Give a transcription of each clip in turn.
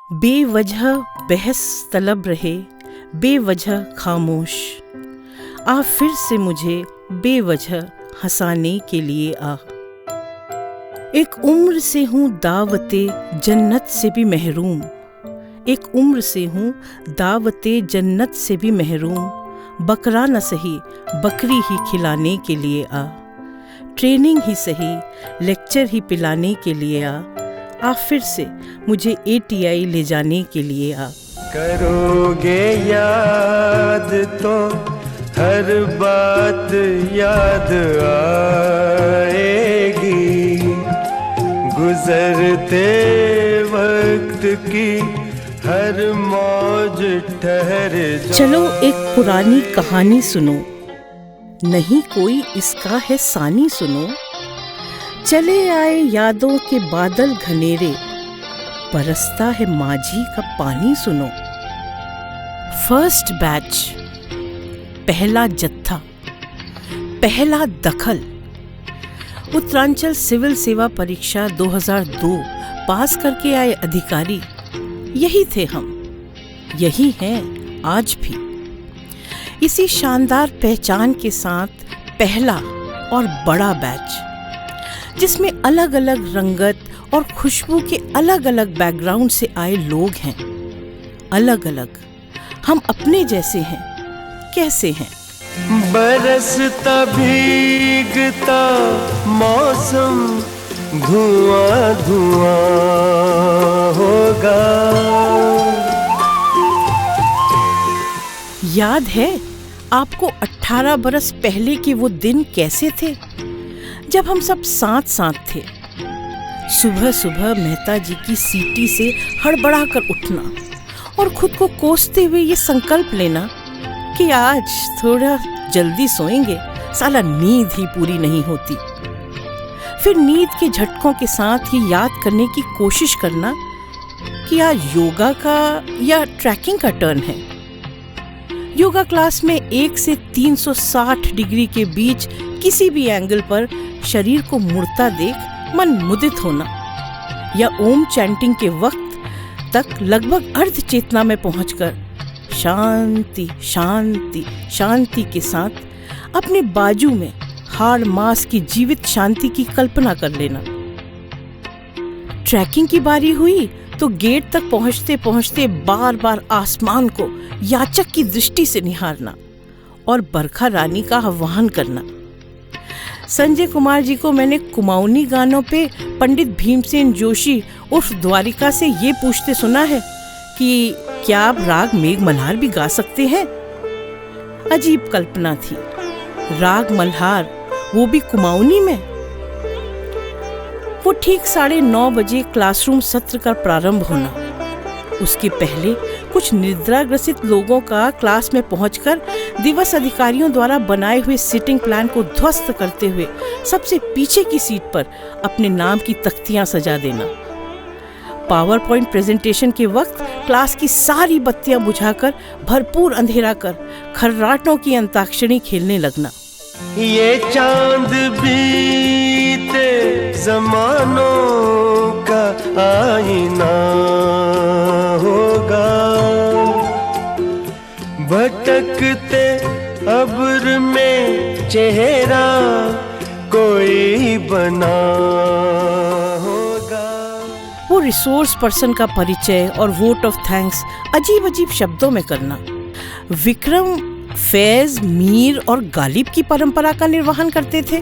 बेवजह बहस तलब रहे, बेवजह खामोश, आ फिर से मुझे बेवजह हंसाने के लिए आ। एक उम्र से हूँ दावते जन्नत से भी महरूम, एक उम्र से हूँ दावते जन्नत से भी महरूम। बकरा न सही बकरी ही खिलाने के लिए आ, ट्रेनिंग ही सही लेक्चर ही पिलाने के लिए आ फिर से मुझे ATI ले जाने के लिए आ। करोगे याद तो हर बात याद आएगी, गुजरते वक्त की हर मौज ठहर जाएगी। चलो एक पुरानी कहानी सुनो, नहीं कोई इसका है सानी सुनो। चले आए यादों के बादल घनेरे, बरसता है माझी का पानी सुनो। फर्स्ट बैच, पहला जत्था, पहला दखल। उत्तरांचल सिविल सेवा परीक्षा 2002 पास करके आए अधिकारी यही थे हम, यही हैं आज भी। इसी शानदार पहचान के साथ पहला और बड़ा बैच, जिसमें अलग अलग रंगत और खुशबू के अलग अलग बैकग्राउंड से आए लोग हैं। अलग अलग, हम अपने जैसे हैं, कैसे हैं? बरसता भीगता मौसम धुआं धुआं होगा। याद है आपको 18 बरस पहले के वो दिन कैसे थे, जब हम सब साथ साथ थे। सुबह सुबह मेहता जी की सीटी से हड़बड़ा कर उठना और खुद को कोसते हुए ये संकल्प लेना कि आज थोड़ा जल्दी सोएंगे, साला नींद ही पूरी नहीं होती। फिर नींद के झटकों के साथ ये याद करने की कोशिश करना कि आज योगा का या ट्रैकिंग का टर्न है। योगा क्लास में 1 से 360 डिग्री के बीच किसी भी एंगल पर शरीर को मुड़ता देख मन मुदित होना, या ओम चैंटिंग के वक्त तक लगभग अर्ध चेतना में पहुंचकर शांति शांति शांति के साथ अपने बाजू में हाड़ मांस की जीवित शांति की कल्पना कर लेना। ट्रैकिंग की बारी हुई तो गेट तक पहुंचते पहुंचते बार बार आसमान को याचक की दृष्टि से निहारना और बरखा रानी का आह्वान करना। संजय कुमार जी को मैंने कुमाऊनी गानों पे पंडित भीमसेन जोशी उर्फ द्वारिका से ये पूछते सुना है कि क्या आप राग मेघ मल्हार भी गा सकते हैं। अजीब कल्पना थी, राग मल्हार वो भी कुमाऊनी में। वो ठीक 9:30 बजे क्लासरूम सत्र का प्रारंभ होना। उसके पहले कुछ निद्राग्रसित लोगों का क्लास में पहुंचकर दिवस अधिकारियों द्वारा बनाए हुए सीटिंग प्लान को ध्वस्त करते हुए सबसे पीछे की सीट पर अपने नाम की तख्तियां सजा देना। पावर पॉइंट प्रेजेंटेशन के वक्त क्लास की सारी बत्तियां बुझाकर भरपूर अंधेरा कर खर्राटों की अंताक्षरी खेलने लगना। ये चांद बीते जमानों का आईना होगा, भटकते अब्र में चेहरा कोई बना होगा। वो रिसोर्स पर्सन का परिचय और वोट ऑफ थैंक्स अजीब अजीब शब्दों में करना। विक्रम फैज, मीर और गालिब की परंपरा का निर्वहन करते थे,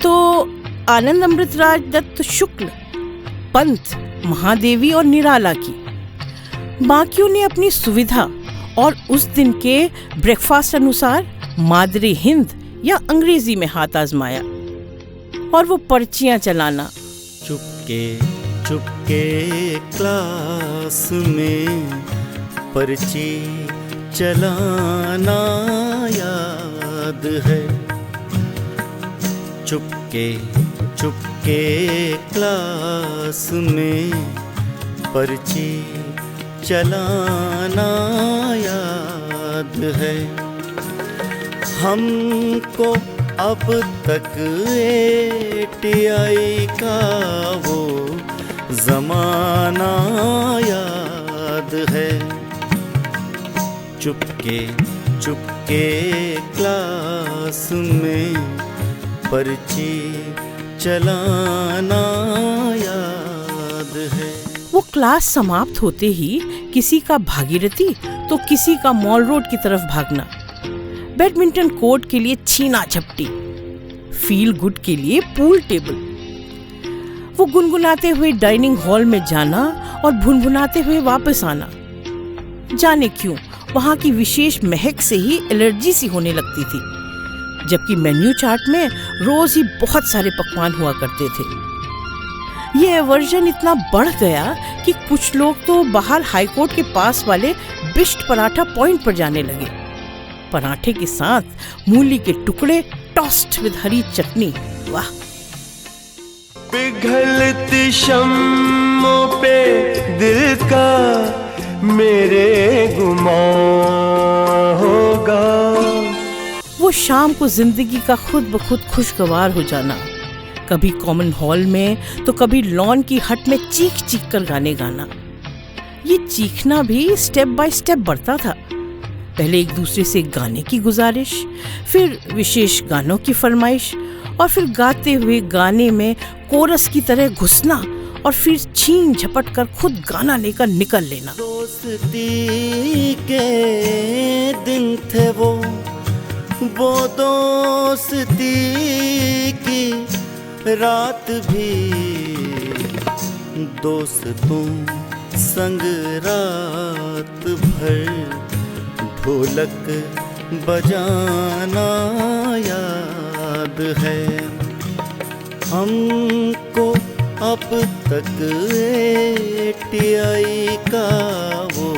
तो आनंद अमृतराज दत्त शुक्ल, पंत, महादेवी और निराला की। बाकियों ने अपनी सुविधा और उस दिन के ब्रेकफास्ट अनुसार मादरी हिंद या अंग्रेजी में हाथ आजमाया और वो पर्चियां चलाना। चुपके चुपके क्लास में पर्ची चलाना याद है, चुपके चुपके क्लास में पर्ची चलाना याद है। हमको अब तक ATI का वो ज़माना याद याद है। चुपके चुपके क्लास में पर्ची चलाना याद है। वो क्लास समाप्त होते ही किसी का भागीरथी तो किसी का मॉल रोड की तरफ भागना, बैडमिंटन कोर्ट के लिए छीना झपटी, फील गुड के लिए पूल टेबल, वो गुनगुनाते हुए डाइनिंग हॉल में जाना और भुनभुनाते हुए वापस आना। जाने क्यों वहाँ की विशेष महक से ही एलर्जी सी होने लगती थी, जबकि मेन्यू चार्ट में रोज ही बहुत सारे पकवान हुआ करते थे। ये एवर्जन इतना बढ़ गया कि कुछ लोग तो बाहर हाईकोर्ट के पास वाले बिस्ट पराठा पॉइंट पर जाने लगे। पराठे के साथ मूली के टुकड़े टोस्ट विद हरी चटनी, वाह। पिघलती शम्मों पे दिल का मेरे गुमान होगा। वो शाम को जिंदगी का खुद ब खुद खुशगवार हो जाना, कभी कॉमन हॉल में तो कभी लॉन की हट में चीख चीख कर गाने गाना। ये चीखना भी स्टेप बाय स्टेप बढ़ता था। पहले एक दूसरे से गाने की गुजारिश, फिर विशेष गानों की फरमाइश, और फिर गाते हुए गाने में कोरस की तरह घुसना और फिर छीन झपट कर खुद गाना लेकर निकल लेना। दोस्ती के दिन थे वो दोस्ती की रात भी, दोस्तों संग रात भर ढोलक बजाना याद है। हमको अब तक ATI का वो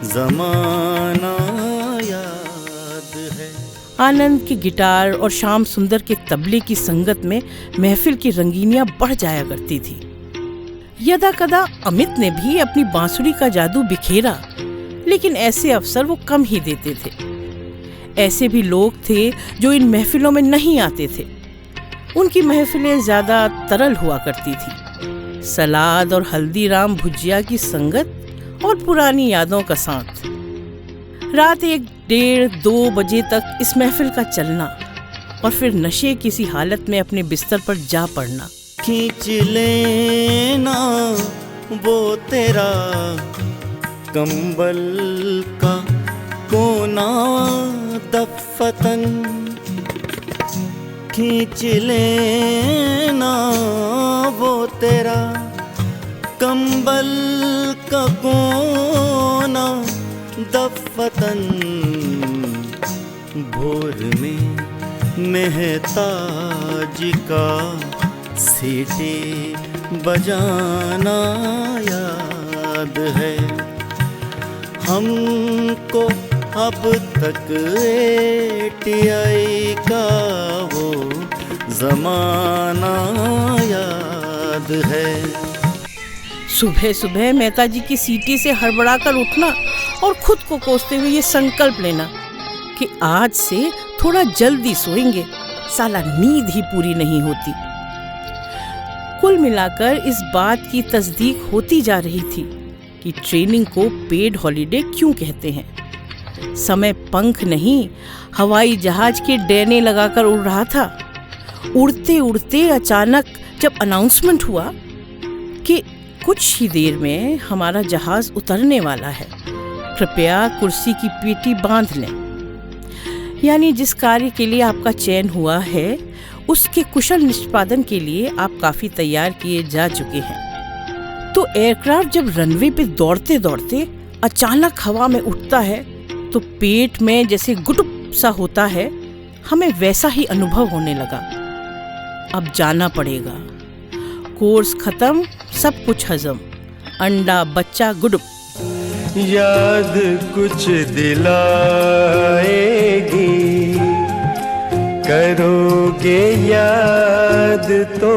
जमाना याद है। आनंद के गिटार और श्याम सुंदर के तबले की संगत में महफिल की रंगीनियां बढ़ जाया करती थी। यदा कदा अमित ने भी अपनी बांसुरी का जादू बिखेरा, लेकिन ऐसे अवसर वो कम ही देते थे। ऐसे भी लोग थे जो इन महफिलों में नहीं आते थे। उनकी महफिलें ज्यादा तरल हुआ करती थी, सलाद और हल्दीराम भुजिया की संगत और पुरानी यादों का साथ। रात 1, 1:30, 2 बजे तक इस महफिल का चलना और फिर नशे किसी हालत में अपने बिस्तर पर जा पड़ना। खींच लेना वो तेरा कंबल का कोना दफतन, खींच लेना वो तेरा कंबल का कोना दफतन। भोर में मेहताज का सीटी बजाना याद है। हमको अब तक ATI का वो जमाना याद है। सुबह सुबह मेहता जी की सीटी से हड़बड़ा कर उठना और खुद को कोसते हुए ये संकल्प लेना कि आज से थोड़ा जल्दी सोएंगे, साला नींद ही पूरी नहीं होती। कुल मिलाकर इस बात की तस्दीक होती जा रही थी कि ट्रेनिंग को पेड हॉलिडे क्यों कहते हैं। समय पंख नहीं, हवाई जहाज के डैने लगाकर उड़ रहा था। उड़ते उड़ते अचानक जब अनाउंसमेंट हुआ कि कुछ ही देर में हमारा जहाज उतरने वाला है, कृपया कुर्सी की पेटी बांध लें, यानी जिस कार्य के लिए आपका चयन हुआ है उसके कुशल निष्पादन के लिए आप काफी तैयार किए जा चुके हैं। तो एयरक्राफ्ट जब रनवे पे दौड़ते दौड़ते अचानक हवा में उठता है तो पेट में जैसे गुटुप सा होता है, हमें वैसा ही अनुभव होने लगा। अब जाना पड़ेगा, कोर्स खत्म, सब कुछ हजम, अंडा बच्चा गुडुप। याद कुछ दिलाएगी, करोगे याद तो।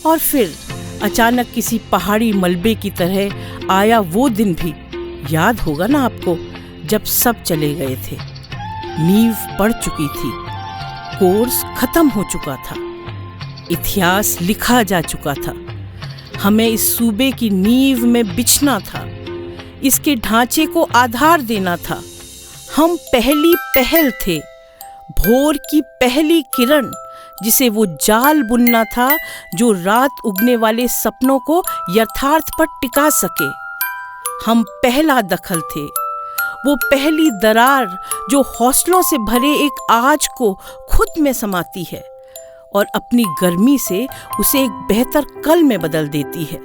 और फिर अचानक किसी पहाड़ी मलबे की तरह आया वो दिन भी, याद होगा ना आपको, जब सब चले गए थे, नींव पड़ चुकी थी, कोर्स खत्म हो चुका था, इतिहास लिखा जा चुका था, हमें इस सूबे की नींव में बिछना था, इसके ढांचे को आधार देना था। हम पहली पहल थे, भोर की पहली किरण, जिसे वो जाल बुनना था जो रात उगने वाले सपनों को यथार्थ पर टिका सके। हम पहला दखल थे, वो पहली दरार जो हौसलों से भरे एक आज को खुद में समाती है और अपनी गर्मी से उसे एक बेहतर कल में बदल देती है।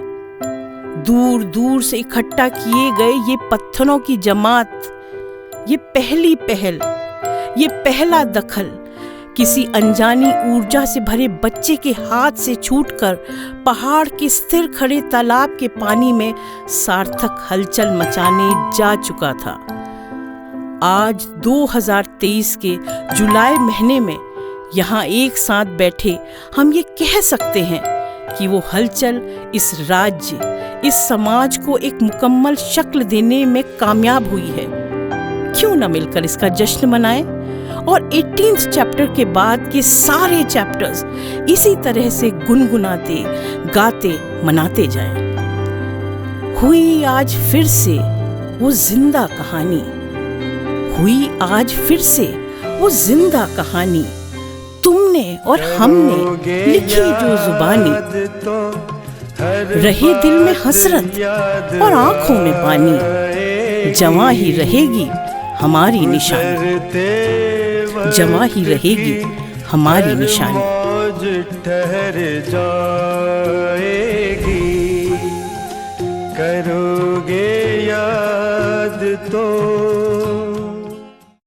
दूर दूर से इकट्ठा किए गए ये पत्थरों की जमात, ये पहली पहल, ये पहला दखल किसी अनजानी ऊर्जा से भरे बच्चे के हाथ से छूटकर पहाड़ के स्थिर खड़े तालाब के पानी में सार्थक हलचल मचाने जा चुका था। आज 2023 के जुलाई महीने में यहाँ एक साथ बैठे हम ये कह सकते हैं कि वो हलचल इस राज्य, इस समाज को एक मुकम्मल शक्ल देने में कामयाब हुई है। क्यों न मिलकर इसका जश्न मनाएं और 18th चैप्टर के बाद के सारे चैप्टर्स इसी तरह से गुनगुनाते, गाते, मनाते जाएं। हुई आज फिर से वो जिंदा कहानी, हुई आज फिर से वो जिंदा कहानी, तुमने और हमने लिखी जो जुबानी, रहे दिल में हसरत और आंखों में पानी, जवां ही रहेगी हमारी निशानी, जवां ही रहेगी हमारी निशानी। ठहर जाएगी, करोगे याद तो